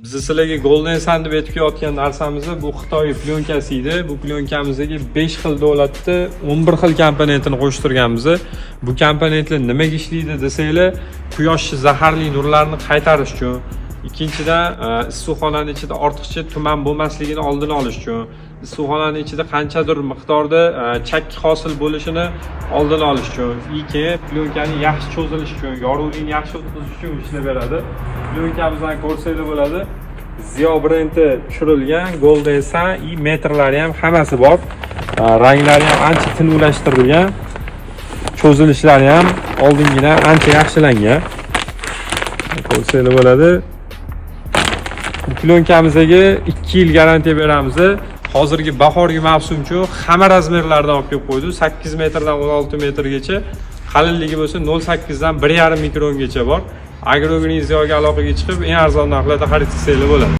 Biz sizlarga Golden Sun deb aytib kelayotgan narsamiz bu Xitoy plyonkasi edi. Bu plyonkamizdagi 5 xil davlatda 11 xil komponentini qo'shtirganmiz. Bu komponentlar nimaga ishlaydi desanglar, quyosh zaharli nurlarni qaytarish uchun. Ikkinchidan, issiqxonaning ichida ortiqcha tuman bo'lmasligini oldini olish uchun. Issiqxonaning ichida qanchadir miqdorda chakki hosil bo'lishini oldini olish uchun. Keyin plyonkaning yaxshi cho'zilishi uchun, yorug'likni yaxshi o'tkazish uchun ishlab beradi. Plyonkamizni ko'rsanglar bo'ladi. Zio brendi tushirilgan Golden Sun metrlari ham hammasi bor. Ranglari ham ancha tinglashtirilgan. Cho'zilishlari ham oldingidan ancha yaxshilangan. Ko'rsanglar bo'ladi. Bu plyonkamizdagi 2 yil garantiya beramiz. Hozirgi bahorgi mavsum uchun hamma razmerlardan olib kelib qo'ydik. 8 metrdan 16 metrgacha, qalinligi bo'lsa 0.8 dan 1.5 mikrongacha bor. Agrogenizyoga aloqaga chiqib, eng arzon narxlarda xarid qilsanglar bo'ladi.